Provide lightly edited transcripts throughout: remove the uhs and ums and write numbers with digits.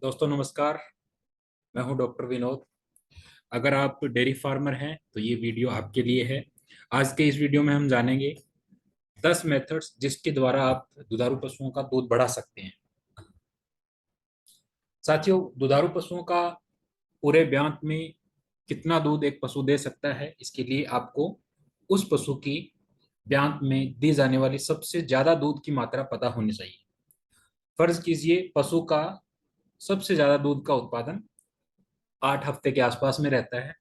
दोस्तों नमस्कार। मैं हूं डॉक्टर विनोद। अगर आप डेयरी फार्मर हैं तो ये वीडियो आपके लिए है। आज के इस वीडियो में हम जानेंगे 10 मेथड्स जिसके द्वारा आप दुधारू पशुओं का दूध बढ़ा सकते हैं। साथियों, दुधारू पशुओं का पूरे ब्यांत में कितना दूध एक पशु दे सकता है, इसके लिए आपको उस पशु की ब्यांत में दी जाने वाली सबसे ज्यादा दूध की मात्रा पता होनी चाहिए। फर्ज कीजिए पशु का सबसे ज्यादा दूध का उत्पादन 8 हफ्ते के आसपास में रहता है।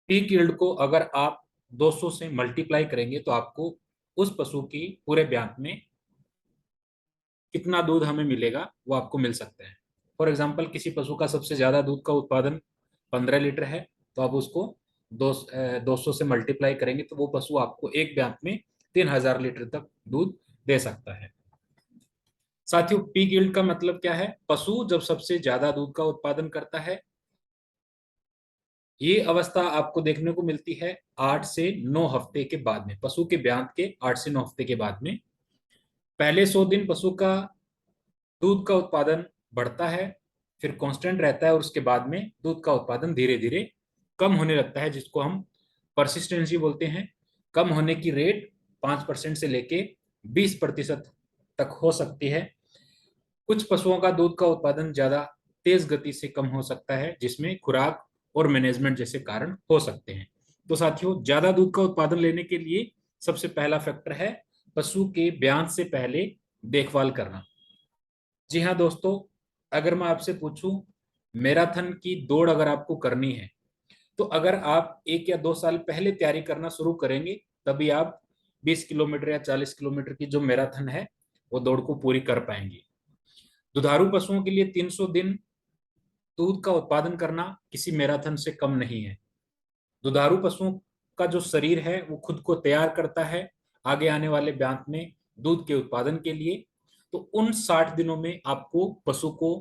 पीक यील्ड को अगर आप 200 से मल्टीप्लाई करेंगे तो आपको उस पशु की पूरे ब्यांत में कितना दूध हमें मिलेगा वो आपको मिल सकता है। फॉर एग्जाम्पल, किसी पशु का सबसे ज्यादा दूध का उत्पादन 15 लीटर है, तो आप उसको 200 से मल्टीप्लाई करेंगे तो वो पशु आपको एक ब्यांत में 3000 लीटर तक दूध दे सकता है। साथियों, पीक यील्ड का मतलब क्या है? पशु जब सबसे ज्यादा दूध का उत्पादन करता है। ये अवस्था आपको देखने को मिलती है 8 से 9 हफ्ते के बाद में, पशु के ब्यांत के 8 से 9 हफ्ते के बाद में। पहले 100 दिन पशु का दूध का उत्पादन बढ़ता है, फिर कांस्टेंट रहता है और उसके बाद में दूध का उत्पादन धीरे धीरे कम होने लगता है, जिसको हम परसिस्टेंसी बोलते हैं। कम होने की रेट 5% से लेके 20% तक हो सकती है। कुछ पशुओं का दूध का उत्पादन ज्यादा तेज गति से कम हो सकता है, जिसमें खुराक और मैनेजमेंट जैसे कारण हो सकते हैं। तो साथियों, ज्यादा दूध का उत्पादन लेने के लिए सबसे पहला फैक्टर है पशु के ब्यांत से पहले देखभाल करना। जी हाँ दोस्तों, अगर मैं आपसे पूछूं मैराथन की दौड़ अगर आपको करनी है, तो अगर आप 1 या 2 साल पहले तैयारी करना शुरू करेंगे तभी आप 20 किलोमीटर या 40 किलोमीटर की जो मैराथन है वो दौड़ को पूरी कर पाएंगे। दुधारू पशुओं के लिए 300 दिन दूध का उत्पादन करना किसी मैराथन से कम नहीं है। दुधारू पशुओं का जो शरीर है वो खुद को तैयार करता है आगे आने वाले ब्यांत में दूध के उत्पादन के लिए। तो उन 60 दिनों में आपको पशु को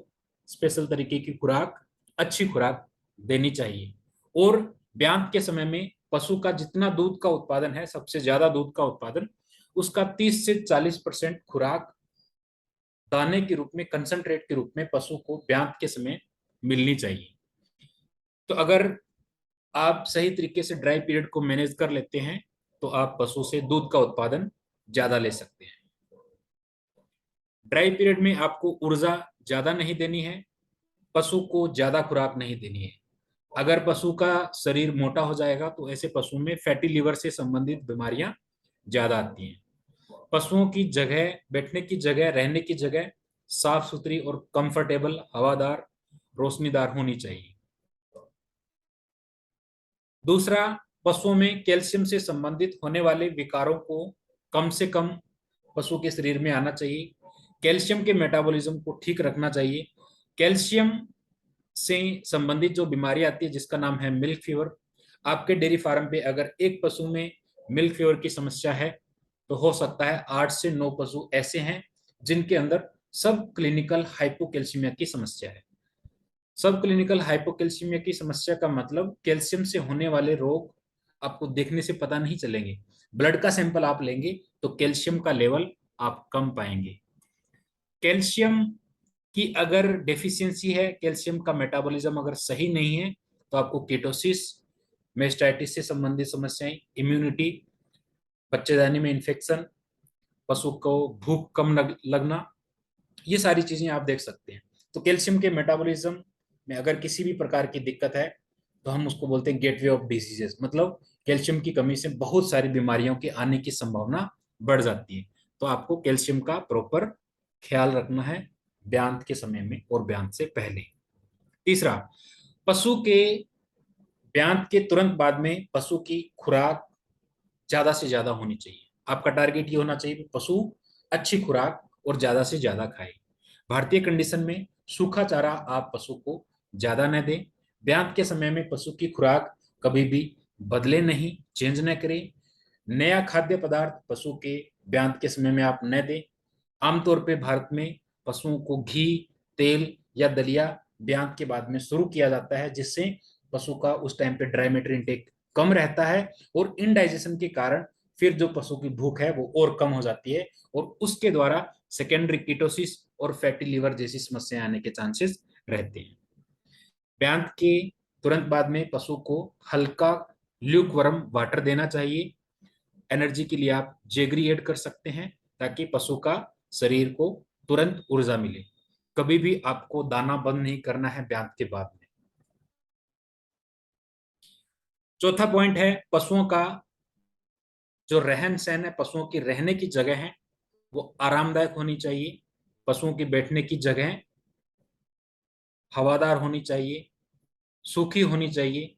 स्पेशल तरीके की खुराक, अच्छी खुराक देनी चाहिए। और ब्यांत के समय में पशु का जितना दूध का उत्पादन है, सबसे ज्यादा दूध का उत्पादन, उसका 30 से 40% खुराक दाने के रूप में, कंसंट्रेट के रूप में पशु को ब्यांत के समय मिलनी चाहिए। तो अगर आप सही तरीके से ड्राई पीरियड को मैनेज कर लेते हैं तो आप पशु से दूध का उत्पादन ज्यादा ले सकते हैं। ड्राई पीरियड में आपको ऊर्जा ज्यादा नहीं देनी है, पशु को ज्यादा खुराक नहीं देनी है। अगर पशु का शरीर मोटा हो जाएगा तो ऐसे पशु में फैटी लिवर से संबंधित बीमारियां ज्यादा आती हैं। पशुओं की जगह, बैठने की जगह, रहने की जगह साफ सुथरी और कंफर्टेबल, हवादार, रोशनीदार होनी चाहिए। दूसरा, पशुओं में कैल्शियम से संबंधित होने वाले विकारों को कम से कम पशु के शरीर में आना चाहिए। कैल्शियम के मेटाबॉलिज्म को ठीक रखना चाहिए। कैल्शियम से संबंधित जो बीमारी आती है जिसका नाम है मिल्क फीवर, आपके डेयरी फार्म पे अगर एक पशु में मिल्क फीवर की समस्या है तो हो सकता है 8 से 9 पशु ऐसे हैं जिनके अंदर सब क्लिनिकल हाइपोकैल्सीमिया की समस्या है। सब क्लिनिकल हाइपोकैल्सीमिया की समस्या का मतलब कैल्शियम से होने वाले रोग आपको देखने से पता नहीं चलेंगे। ब्लड का सैंपल आप लेंगे तो कैल्शियम का लेवल आप कम पाएंगे। कैल्शियम की अगर डेफिशिएंसी है, कैल्शियम का मेटाबॉलिज्म अगर सही नहीं है, तो आपको कीटोसिस, मेस्टाइटिस से संबंधित समस्याएं, इम्यूनिटी, बच्चेदानी में इन्फेक्शन, पशु को भूख कम लगना, ये सारी चीजें आप देख सकते हैं। तो कैल्शियम के मेटाबॉलिज्म में अगर किसी भी प्रकार की दिक्कत है तो हम उसको बोलते हैं गेटवे ऑफ डिजीजेस, मतलब कैल्शियम की कमी से बहुत सारी बीमारियों के आने की संभावना बढ़ जाती है। तो आपको कैल्शियम का प्रॉपर ख्याल रखना है ब्यांत के समय में और ब्यांत से पहले। तीसरा, पशु के ब्यांत के तुरंत बाद में पशु की खुराक ज्यादा से ज्यादा होनी चाहिए। आपका टारगेट ये होना चाहिए कि पशु अच्छी खुराक और ज्यादा से ज्यादा खाए। भारतीय कंडीशन में सूखा चारा आप पशु को ज्यादा न दें। ब्यांत के समय में पशु की खुराक कभी भी बदले नहीं, चेंज न करें। नया खाद्य पदार्थ पशु के ब्यांत के समय में आप न दें। आमतौर पे भारत में पशुओं को घी, तेल या दलिया ब्यांत के बाद में शुरू किया जाता है, जिससे पशु का उस टाइम पे ड्राई मैटर इंटेक कम रहता है और इनडाइजेशन के कारण फिर जो पशु की भूख है वो और कम हो जाती है और उसके द्वारा सेकेंडरी कीटोसिस और फैटी लिवर जैसी समस्याएं आने के चांसेस रहते हैं। ब्यांत के तुरंत बाद में पशु को हल्का ल्यूकवर्म वाटर देना चाहिए। एनर्जी के लिए आप जेगरी ऐड कर सकते हैं ताकि पशु का शरीर को तुरंत ऊर्जा मिले। कभी भी आपको दाना बंद नहीं करना है ब्यांत के बाद में। चौथा पॉइंट है पशुओं का जो रहन सहन है, पशुओं की रहने की जगह है वो आरामदायक होनी चाहिए। पशुओं की बैठने की जगह हवादार होनी चाहिए, सूखी होनी चाहिए।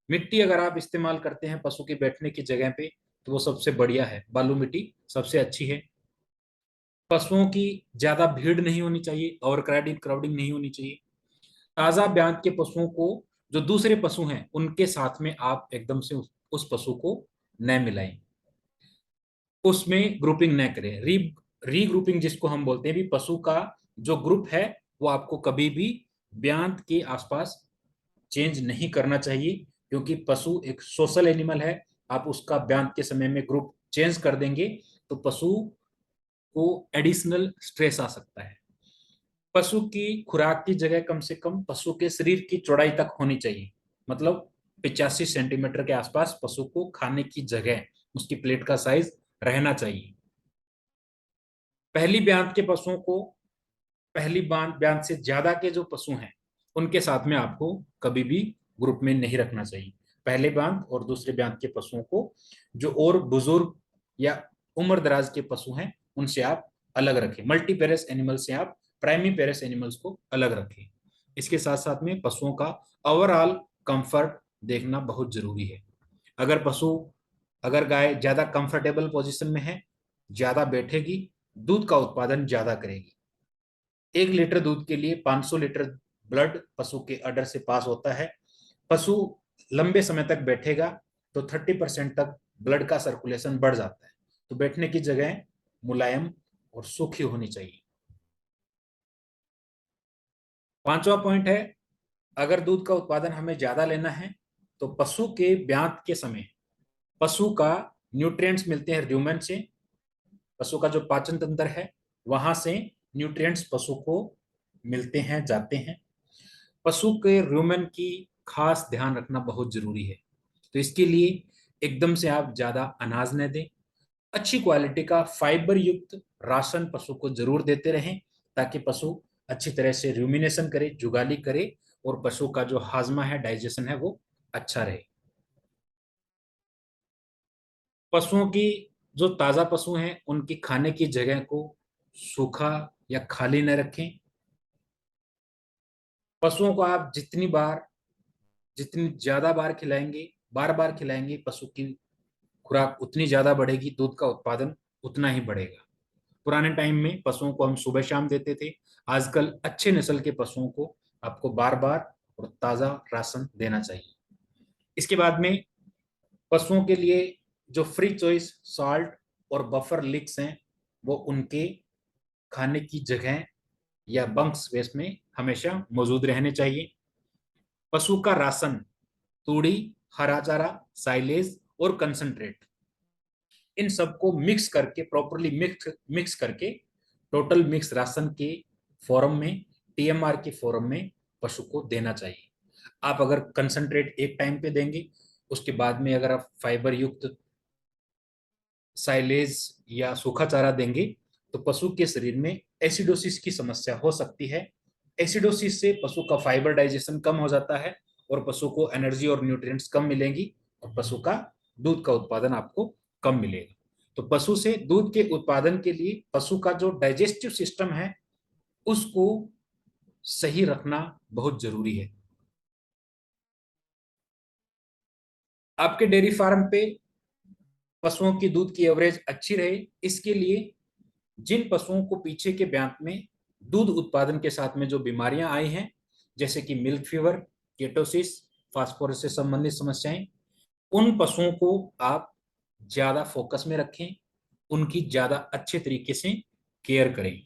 मिट्टी अगर आप इस्तेमाल करते हैं पशु के बैठने की जगह पे तो वो सबसे बढ़िया है, बालू मिट्टी सबसे अच्छी है। पशुओं की ज्यादा भीड़ नहीं होनी चाहिए, ओवर क्राउडिंग क्राउडिंग नहीं होनी चाहिए। ताजा ब्यांत के पशुओं को जो दूसरे पशु हैं उनके साथ में आप एकदम से उस पशु को न मिलाएं, उसमें ग्रुपिंग न करें। रीग्रुपिंग जिसको हम बोलते हैं, भी पशु का जो ग्रुप है वो आपको कभी भी ब्यांत के आसपास चेंज नहीं करना चाहिए, क्योंकि पशु एक सोशल एनिमल है। आप उसका ब्यांत के समय में ग्रुप चेंज कर देंगे तो पशु को एडिशनल स्ट्रेस आ सकता है। पशु की खुराक की जगह कम से कम पशु के शरीर की चौड़ाई तक होनी चाहिए, मतलब 85 सेंटीमीटर के आसपास पशु को खाने की जगह, उसकी प्लेट का साइज रहना चाहिए। पहली ब्यांत के पशुओं को, पहली ब्यांत से ज्यादा के जो पशु हैं उनके साथ में आपको कभी भी ग्रुप में नहीं रखना चाहिए। पहले ब्यांत और दूसरे ब्यांत के पशुओं को, जो और बुजुर्ग या उम्र दराज के पशु हैं उनसे आप अलग रखें। मल्टी पेरेस एनिमल से आप प्राइमरी पेरेस एनिमल्स को अलग रखें। इसके साथ साथ में पशुओं का ओवरऑल कंफर्ट देखना बहुत जरूरी है। अगर पशु, अगर गाय ज्यादा कंफर्टेबल पोजीशन में है, ज्यादा बैठेगी, दूध का उत्पादन ज्यादा करेगी। 1 लीटर दूध के लिए 500 लीटर ब्लड पशु के अडर से पास होता है। पशु लंबे समय तक बैठेगा तो 30% तक ब्लड का सर्कुलेशन बढ़ जाता है। तो बैठने की जगह मुलायम और सूखी होनी चाहिए। पांचवा पॉइंट है, अगर दूध का उत्पादन हमें ज्यादा लेना है तो पशु के ब्यांत के समय पशु का न्यूट्रिएंट्स मिलते हैं र्यूमेन से। पशु का जो पाचन तंत्र है वहां से न्यूट्रिएंट्स पशु को मिलते हैं, जाते हैं। पशु के र्यूमेन की खास ध्यान रखना बहुत जरूरी है। तो इसके लिए एकदम से आप ज्यादा अनाज न दें, अच्छी क्वालिटी का फाइबर युक्त राशन पशु को जरूर देते रहें ताकि पशु अच्छी तरह से रूमिनेशन करे, जुगाली करे और पशु का जो हाजमा है, डाइजेशन है, वो अच्छा रहे। पशुओं की, जो ताजा पशु हैं उनकी खाने की जगह को सूखा या खाली न रखें। पशुओं को आप जितनी ज्यादा बार खिलाएंगे, बार बार खिलाएंगे, पशु की खुराक उतनी ज्यादा बढ़ेगी, दूध का उत्पादन उतना ही बढ़ेगा। पुराने टाइम में पशुओं को हम सुबह शाम देते थे, आजकल अच्छे नस्ल के पशुओं को आपको बार बार और ताजा राशन देना चाहिए। इसके बाद में पशुओं के लिए जो फ्री चॉइस सॉल्ट और बफर लिक्स हैं वो उनके खाने की जगह या बंक स्पेस में हमेशा मौजूद रहने चाहिए। पशु का राशन, तूड़ी, हरा चारा, साइलेज और कंसंट्रेट, इन सबको मिक्स करके, प्रॉपरली मिक्स करके, टोटल मिक्स राशन के फॉर्म में, टीएमआर के फॉर्म में पशु को देना चाहिए। आप अगर कंसंट्रेट एक टाइम पे देंगे, उसके बाद में अगर आप फाइबर युक्त साइलेज या सूखा चारा देंगे तो पशु के शरीर में एसिडोसिस की समस्या हो सकती है। एसिडोसिस से पशु का फाइबर डाइजेशन कम हो जाता है और पशु को एनर्जी और न्यूट्रिएंट्स कम मिलेंगी और पशु का दूध का उत्पादन आपको कम मिलेगा। तो पशु से दूध के उत्पादन के लिए पशु का जो डाइजेस्टिव सिस्टम है उसको सही रखना बहुत जरूरी है। आपके डेयरी फार्म पे पशुओं की दूध की एवरेज अच्छी रहे, इसके लिए जिन पशुओं को पीछे के ब्यांत में दूध उत्पादन के साथ में जो बीमारियां आई हैं, जैसे कि मिल्क फीवर, केटोसिस, फास्फोरस से संबंधित समस्याएं, उन पशुओं को आप ज्यादा फोकस में रखें, उनकी ज्यादा अच्छे तरीके से केयर करें।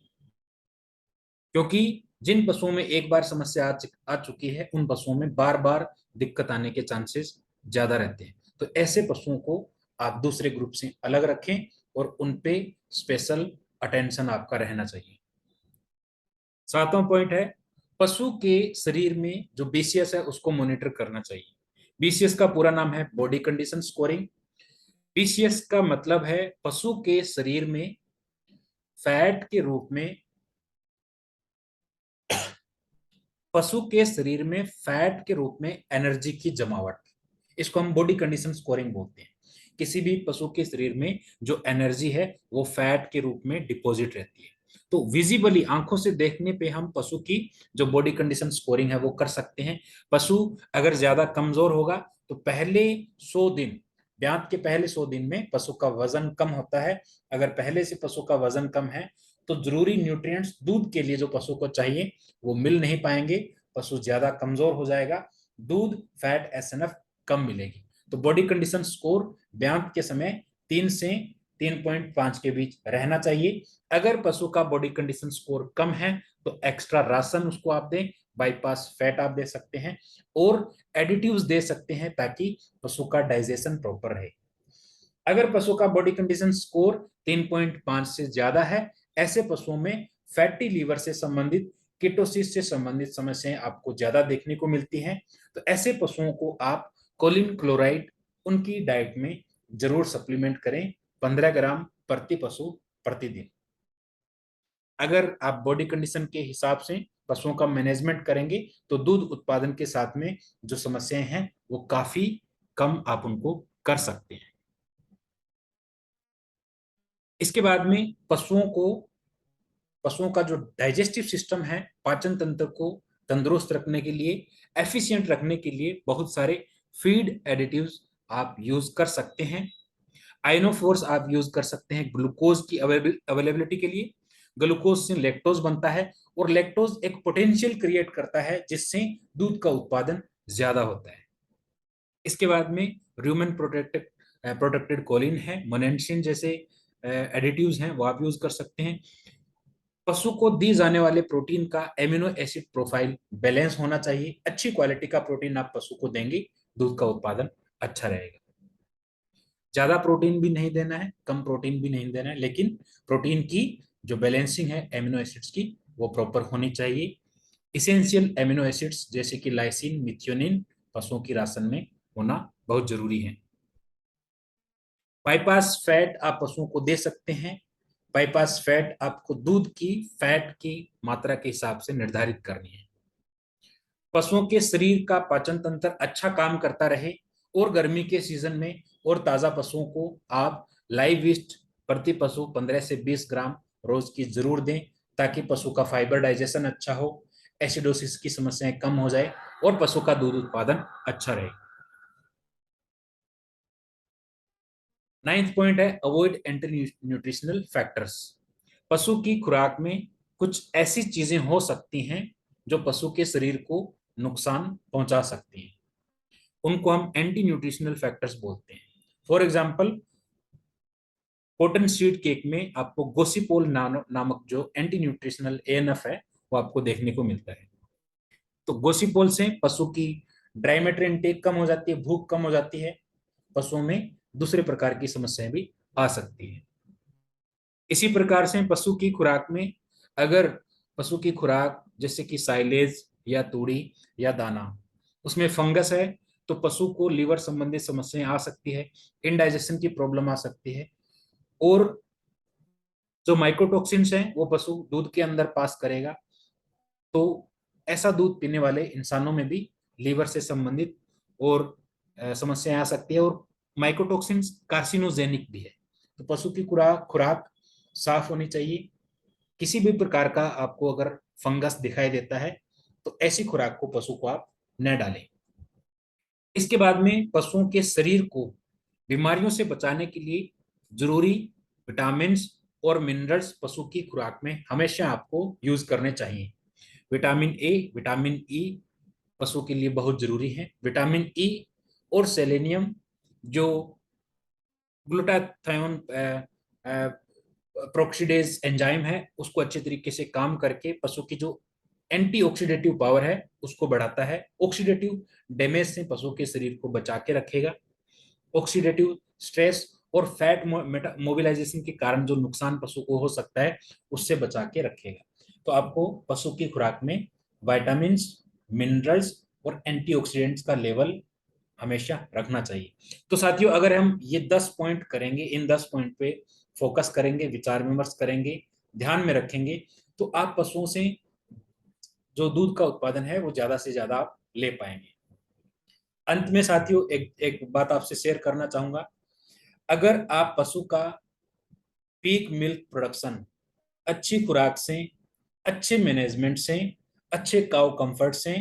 क्योंकि जिन पशुओं में एक बार समस्या आ चुकी है उन पशुओं में बार बार दिक्कत आने के चांसेस ज्यादा रहते हैं। तो ऐसे पशुओं को आप दूसरे ग्रुप से अलग रखें और उन पे स्पेशल अटेंशन आपका रहना चाहिए। सातवां पॉइंट है, पशु के शरीर में जो बीसीएस है उसको मॉनिटर करना चाहिए। बीसीएस का पूरा नाम है बॉडी कंडीशन स्कोरिंग। बीसीएस का मतलब है पशु के शरीर में फैट के रूप में, पशु के शरीर में फैट के रूप में एनर्जी की जमावट, इसको हम बॉडी कंडीशन स्कोरिंग बोलते हैं। किसी भी पशु के शरीर में जो एनर्जी है वो फैट के रूप में डिपॉजिट रहती है। तो विजिबली आंखों से देखने पे हम पशु की जो बॉडी कंडीशन स्कोरिंग है वो कर सकते हैं। पशु अगर ज्यादा कमजोर होगा तो पहले 100 दिन, ब्यात के पहले 100 दिन में पशु का वजन कम होता है। अगर पहले से पशु का वजन कम है तो जरूरी न्यूट्रिएंट्स दूध के लिए जो पशु को चाहिए वो मिल नहीं पाएंगे, पशु ज्यादा कमजोर हो जाएगा, दूध फैट एसएनएफ कम मिलेगी। तो बॉडी कंडीशन स्कोर ब्यात के समय 3 से 3.5 के बीच रहना चाहिए। अगर पशु का बॉडी कंडीशन स्कोर कम है तो एक्स्ट्रा राशन उसको आप दें, बाईपास फैट आप दे सकते हैं और एडिटिव्स दे सकते हैं ताकि पशु का डाइजेशन प्रॉपर रहे। अगर पशु का बॉडी कंडीशन स्कोर 3.5 से ज्यादा है, ऐसे पशुओं में फैटी लीवर से संबंधित, कीटोसिस से संबंधित समस्याएं आपको ज्यादा देखने को मिलती हैं। तो ऐसे पशुओं को आप कोलिन क्लोराइड उनकी डाइट में जरूर सप्लीमेंट करें, 15 ग्राम प्रति पशु प्रतिदिन। अगर आप बॉडी कंडीशन के हिसाब से पशुओं का मैनेजमेंट करेंगे तो दूध उत्पादन के साथ में जो समस्याएं हैं वो काफी कम आप उनको कर सकते हैं। इसके बाद में पशुओं का जो डाइजेस्टिव सिस्टम है, पाचन तंत्र को तंदुरुस्त रखने के लिए, एफिशिएंट रखने के लिए बहुत सारे फीड एडिटिव्स आप यूज कर सकते हैं। आइनोफोर्स आप यूज कर सकते हैं ग्लूकोज की अवेलेबिलिटी के लिए। ग्लूकोज से लैक्टोज बनता है और लैक्टोज एक पोटेंशियल क्रिएट करता है जिससे दूध का उत्पादन ज्यादा होता है। इसके बाद में र्यूमन प्रोटेक्टेड प्रोटेक्टेड कोलिन है, मोनेंशिन जैसे एडिटिव्स हैं वो आप यूज कर सकते हैं। पशु को दी जाने वाले प्रोटीन का एमिनो एसिड प्रोफाइल बैलेंस होना चाहिए। अच्छी क्वालिटी का प्रोटीन आप पशु को देंगे, दूध का उत्पादन अच्छा रहेगा। ज्यादा प्रोटीन भी नहीं देना है, कम प्रोटीन भी नहीं देना है, लेकिन प्रोटीन की जो बैलेंसिंग है एमिनो एसिड्स की वो प्रॉपर होनी चाहिए। इसेंशियल एमिनो एसिड्स जैसे कि लाइसिन, मिथियोनिन पशुओं की राशन में होना बहुत जरूरी है। बाईपास फैट आप पशुओं को दे सकते हैं। बाईपास फैट आपको दूध की फैट की मात्रा के हिसाब से निर्धारित करनी है। पशुओं के शरीर का पाचन तंत्र अच्छा काम करता रहे और गर्मी के सीजन में और ताजा पशुओं को आप लाइव वेस्ट प्रति पशु 15 से 20 ग्राम रोज की जरूर दें ताकि पशु का फाइबर डाइजेशन अच्छा हो, एसिडोसिस की समस्याएं कम हो जाए और पशु का दूध उत्पादन अच्छा रहे। 9th पॉइंट है अवॉइड एंटी न्यूट्रिशनल फैक्टर्स। पशु की खुराक में कुछ ऐसी चीजें हो सकती हैं जो पशु के शरीर को नुकसान पहुंचा सकती हैं, उनको हम एंटी न्यूट्रिशनल फैक्टर्स बोलते हैं। For example, cotton seed cake में आपको गोसिपोल नामक जो एंटी न्यूट्रिशनल एएनएफ है वो आपको देखने को मिलता है। तो गोसिपोल से पशु की ड्राई मैटर इनटेक कम हो जाती है, भूख कम हो जाती है, पशुओं में दूसरे प्रकार की समस्याएं भी आ सकती है। इसी प्रकार से पशु की खुराक में अगर पशु की खुराक जैसे कि साइलेज या तूड़ी या दाना उसमें फंगस है तो पशु को लीवर संबंधित समस्याएं आ सकती है, इनडाइजेशन की प्रॉब्लम आ सकती है और जो माइक्रोटॉक्सिन्स हैं वो पशु दूध के अंदर पास करेगा। तो ऐसा दूध पीने वाले इंसानों में भी लीवर से संबंधित और समस्याएं आ सकती है और माइक्रोटॉक्सिन्स कार्सिनोजेनिक भी है। तो पशु की खुराक खुराक साफ होनी चाहिए। किसी भी प्रकार का आपको अगर फंगस दिखाई देता है तो ऐसी खुराक को पशु को आप न डालें। इसके बाद में पशुओं के शरीर को बीमारियों से बचाने के लिए जरूरी विटामिन और मिनरल्स पशु की खुराक में हमेशा आपको यूज करने चाहिए। विटामिन ए, विटामिन ई पशु के लिए बहुत जरूरी है। विटामिन ई और सेलेनियम जो ग्लूटाथायोन प्रोक्सीडेज एंजाइम है उसको अच्छे तरीके से काम करके पशु की जो एंटीऑक्सीडेटिव पावर है उसको बढ़ाता है। ऑक्सीडेटिव डैमेज से पशु के शरीर को बचा के रखेगा। ऑक्सीडेटिव स्ट्रेस और फैट मोबिलाइजेशन के कारण जो नुकसान पशु को हो सकता है उससे बचा के रखेगा। तो आपको पशु की खुराक में विटामिन्स, मिनरल्स और एंटीऑक्सीडेंट्स का लेवल हमेशा रखना चाहिए। तो साथियों, अगर हम ये 10 पॉइंट करेंगे, इन 10 पॉइंट पे फोकस करेंगे, विचार विमर्श करेंगे, ध्यान में रखेंगे, तो आप पशुओं से जो दूध का उत्पादन है वो ज्यादा से ज्यादा आप ले पाएंगे। अंत में साथियों, एक एक बात आपसे शेयर करना चाहूंगा। अगर आप पशु का पीक मिल्क प्रोडक्शन अच्छी खुराक से, अच्छे मैनेजमेंट से, अच्छे काउ कंफर्ट से,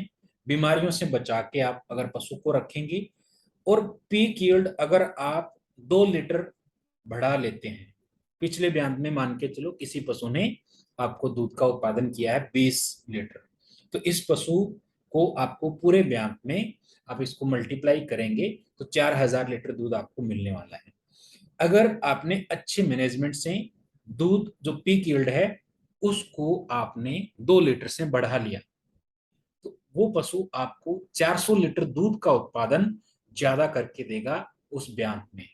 बीमारियों से बचा के आप अगर पशु को रखेंगे और पीक यील्ड अगर आप 2 लीटर बढ़ा लेते हैं, पिछले बयान में मान के चलो किसी पशु ने आपको दूध का उत्पादन किया है 20 लीटर, तो इस पशु को आपको पूरे बयान में आप इसको मल्टीप्लाई करेंगे तो 4000 लीटर दूध आपको मिलने वाला है। अगर आपने अच्छे मैनेजमेंट से दूध जो पीक यील्ड है उसको आपने 2 लीटर से बढ़ा लिया, तो वो पशु आपको 400 लीटर दूध का उत्पादन ज्यादा करके देगा उस बयान में।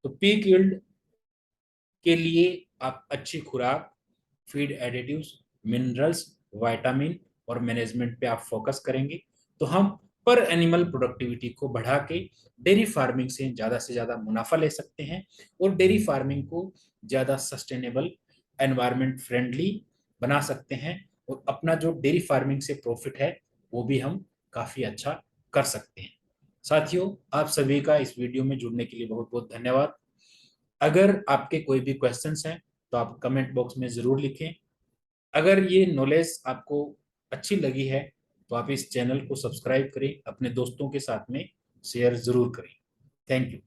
तो पीक यील्ड के लिए आप अच्छी खुराक, फीड एडिटिव्स, मिनरल्स, विटामिन और मैनेजमेंट पे आप फोकस करेंगे तो हम पर एनिमल प्रोडक्टिविटी को बढ़ा के डेयरी फार्मिंग से ज्यादा मुनाफा ले सकते हैं और डेयरी फार्मिंग को ज्यादा सस्टेनेबल, एनवायरमेंट फ्रेंडली बना सकते हैं और अपना जो डेयरी फार्मिंग से प्रॉफिट है वो भी हम काफी अच्छा कर सकते हैं। साथियों, आप सभी का इस वीडियो में जुड़ने के लिए बहुत बहुत धन्यवाद। अगर आपके कोई भी क्वेश्चंस हैं तो आप कमेंट बॉक्स में जरूर लिखें। अगर ये नॉलेज आपको अच्छी लगी है तो आप इस चैनल को सब्सक्राइब करें, अपने दोस्तों के साथ में शेयर जरूर करें। Thank you.